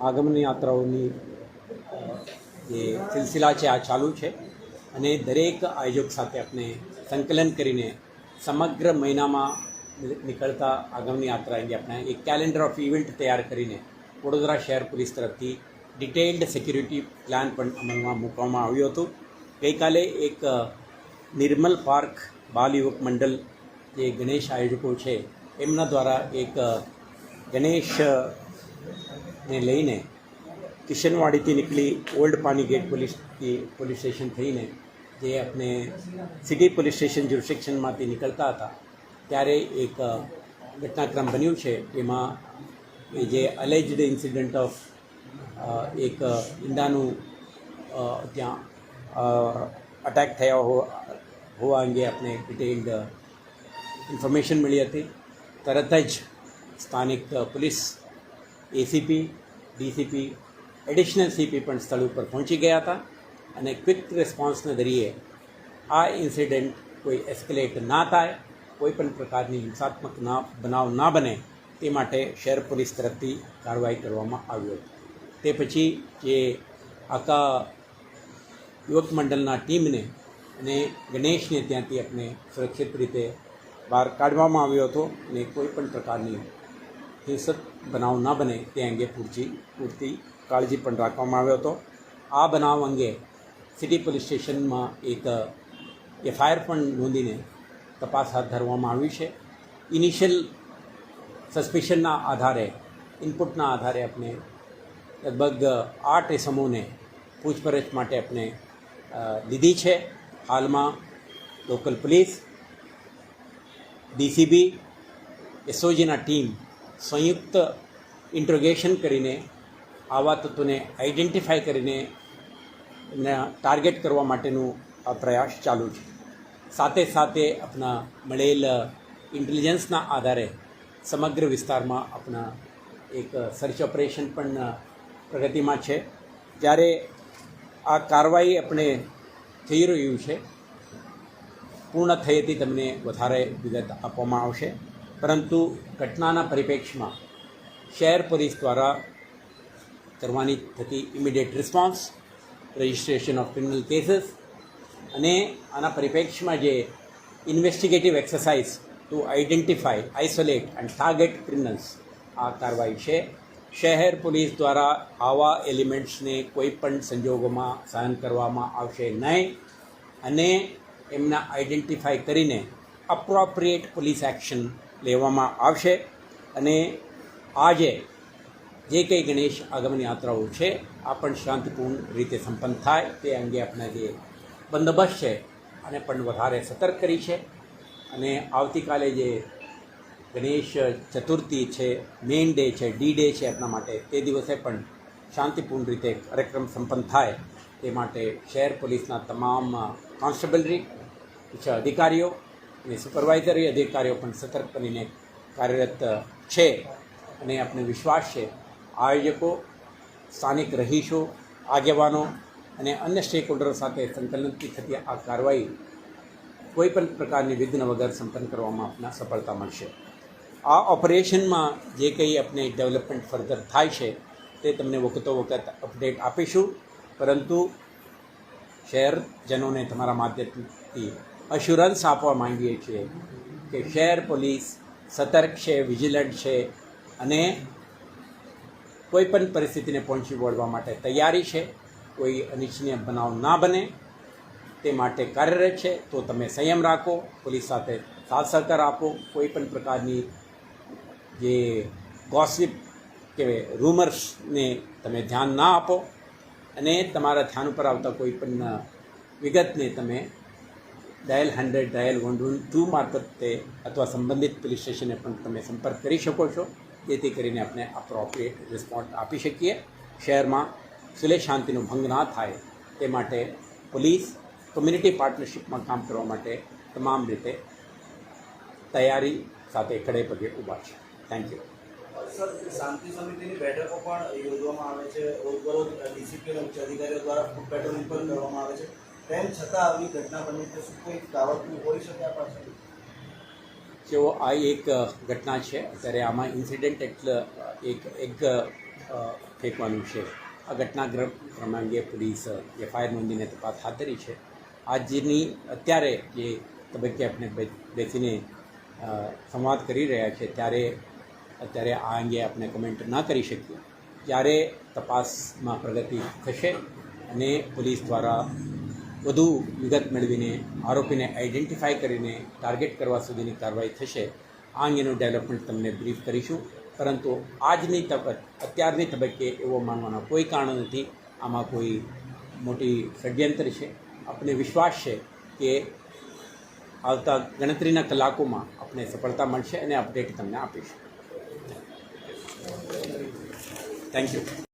આગમન યાત્રાઓની જે સિલસિલા છે આ ચાલુ છે અને દરેક આયોજક સાથે આપણે સંકલન કરીને સમગ્ર મહિનામાં નીકળતા આગમન યાત્રા અંગે આપણે એક કેલેન્ડર ઓફ ઇવેન્ટ તૈયાર કરીને વડોદરા શહેર પોલીસ તરફથી ડિટેઇલ્ડ સિક્યુરિટી પ્લાન પણ અમલમાં મૂકવામાં આવ્યું હતું. ગઈકાલે એક નિર્મલ પાર્ક બાલ યુવક મંડળ જે ગણેશ આયોજકો છે એમના દ્વારા એક ગણેશને લઈને કિશનવાડીથી નીકળી ઓલ્ડ પાનીગેટ પોલીસ સ્ટેશન થઈને જે આપણે સિટી પોલીસ સ્ટેશન જ્યુરિસ્ડિક્શનમાંથી નીકળતા હતા ત્યારે એક ઘટનાક્રમ બન્યું છે. એમાં એ જે અલેજડ ઇન્સિડન્ટ ઓફ એક ઈંડાનું ત્યાં અટેક થયા હોવા અંગે આપણે ડિટેઇલ્ડ ઇન્ફોર્મેશન મળી હતી. તરત જ સ્થાનિક police ACP, DCP, additional CP પણ સ્થળ ઉપર પહોંચી ગયા હતા અને ક્વિક રિસ્પોન્સના જરીએ આ ઇન્સિડન્ટ કોઈ એસ્કેલેટ ના થાય, કોઈ પણ પ્રકારની હિંસાત્મક બનાવ ના બને તે માટે શહેર પોલીસ તરફથી કાર્યવાહી કરવામાં આવી હતી. તે પછી જે આખા યુવક મંડળના ટીમને અને ગણેશને ત્યાંથી આપણે સુરક્ષિત રીતે બહાર કાઢવામાં આવ્યો હતો અને કોઈ પણ પ્રકારની હિંસક બનાવ ન બને તે અંગે પૂરતી કાળજી પણ રાખવામાં આવ્યો હતો. આ બનાવ અંગે સિટી પોલીસ સ્ટેશનમાં એક એફઆઈઆર પણ નોંધીને તપાસ હાથ ધરવામાં આવી છે. ઇનિશિયલ સસ્પિશનના આધારે, ઇનપુટના આધારે આપણે લગભગ 8 ઇસમોને પૂછપરછ માટે આપણે લીધી છે. હાલમાં લોકલ પોલીસ, ડીસીબી, એસઓજીના ટીમ સંયુક્ત ઇન્ટ્રોગેશન કરીને આવા તત્વોને આઈડેન્ટિફાઈ કરીને એમને ટાર્ગેટ કરવા માટેનું આ પ્રયાસ ચાલુ છે. સાથે સાથે આપણા મળેલ ઇન્ટેલિજન્સના આધારે સમગ્ર વિસ્તારમાં આપણા એક સર્ચ ઓપરેશન પણ પ્રગતિમાં છે. જ્યારે આ કાર્યવાહી આપણે થઈ રહ્યું છે પૂર્ણ થયેથી તમને વધારે વિગત આપવામાં આવશે. પરંતુ ઘટનાના પરિપ્રેક્ષમાં શહેર પોલીસ દ્વારા કરવાની થતી immediate response, registration of criminal cases અને આના પરિપ્રેક્ષમાં જે investigative exercise to identify, isolate and target criminals આ કાર્યવાહી છે. શહેર પોલીસ દ્વારા આવા એલિમેન્ટ્સને કોઈ પણ સંજોગોમાં સહન કરવામાં આવશે નહીં અને એમને આઈડેન્ટિફાઈ કરીને અપ્રોપ્રિએટ પોલીસ એક્શન લેવામાં આવશે. અને આજે જે કંઈ ગણેશ આગમન યાત્રાઓ છે આ પણ શાંતિપૂર્ણ રીતે સંપન્ન થાય તે અંગે આપણા જે બંદોબસ્ત છે આને પણ વધારે સતર્ક કરી છે. અને આવતીકાલે જે ગણેશ ચતુર્થી છે, મેઇન ડે છે, ડી ડે છે આપણા માટે, તે દિવસે પણ શાંતિપૂર્ણ રીતે કાર્યક્રમ સંપન્ન થાય તે માટે શહેર પોલીસના તમામ કોન્સ્ટેબલરી, ઉચ્ચ અધિકારીઓ અને સુપરવાઇઝરી અધિકારીઓ પણ સતર્ક બનીને કાર્યરત છે. અને આપણે વિશ્વાસ છે આયોજકો, સ્થાનિક રહીશો, આગેવાનો અને અન્ય સ્ટેક હોલ્ડરો સાથે સંકલનથી થતી આ કાર્યવાહી કોઈપણ પ્રકારની વિઘ્ન વગર સંપન્ન કરવામાં આપને સફળતા મળશે. આ ઓપરેશનમાં જે કંઈ આપણે ડેવલપમેન્ટ ફર્ધર થાય છે તે તમને વખતો વખત અપડેટ આપીશું. પરંતુ શહેરજનોને તમારા માધ્યમથી અશ્યોરન્સ આપવા માંગીએ છીએ કે શહેર પોલીસ સતર્ક છે, વિજિલન્ટ છે અને કોઈપણ પરિસ્થિતિને પહોંચી વળવા માટે તૈયારી છે. કોઈ અનિચ્છનીય બનાવ ના બને તે માટે કાર્યરત છે. તો તમે સંયમ રાખો, પોલીસ સાથે સાથ સહકાર આપો, કોઈપણ પ્રકારની જે ગોસિપ કે રૂમર્સને તમે ધ્યાન ના આપો અને તમારા ધ્યાન ઉપર આવતા કોઈપણ વિગતને તમે ડાયલ 100, ડાયલ 112 મારફતે અથવા સંબંધિત પોલીસ સ્ટેશને પણ તમે સંપર્ક કરી શકો છો, જેથી કરીને આપણે અપ્રોપ્રિએટ રિસ્પોન્સ આપી શકીએ. શહેરમાં સુલેહ શાંતિનો ભંગ ના થાય તે માટે પોલીસ કમ્યુનિટી પાર્ટનરશિપમાં કામ કરવા માટે તમામ રીતે તૈયારી સાથે ખડે પગે ઊભા છે. Thank you. સર, શાંતિ સમિતિની બેઠકો પણ યોજવામાં આવે છે, રોજબરોજ ડીસીપી અને ઉચ્ચ અધિકારીઓ દ્વારા ફૂટ પેટ્રોલિંગ પણ કરવામાં આવે છે. તેમ છતાં આવી ઘટના બની તો શું કોઈ કાવતરું હોઈ શકે આ પાછળ? જો આ એક ઘટના છે. અત્યારે આમાં ઇન્સિડન્ટ એટલે એક ફેંકવાનું છે. આ ઘટનાક્રમ અંગે પોલીસ એફઆઈઆર નોંધીને તપાસ હાથ ધરી છે. આજની અત્યારે જે તબક્કે આપણે બેસીને સંવાદ કરી રહ્યા છે ત્યારે અત્યારે આ અંગે આપણે કમેન્ટ ના કરી શકીએ. જ્યારે તપાસમાં પ્રગતિ થશે અને પોલીસ દ્વારા વધુ વિગત મેળવીને આરોપીને આઈડેન્ટિફાઈ કરીને ટાર્ગેટ કરવા સુધીની કાર્યવાહી થશે, આ અંગેનું ડેવલપમેન્ટ તમને બ્રીફ કરીશું. પરંતુ અત્યારની તબક્કે એવો માનવાના કોઈ કારણ નથી. આમાં કોઈ મોટી ષડયંત્ર છે. આપણે વિશ્વાસ છે કે આવતા ગણતરીના કલાકોમાં આપણે સફળતા મળશે અને અપડેટ તમને આપીશું. Thank you.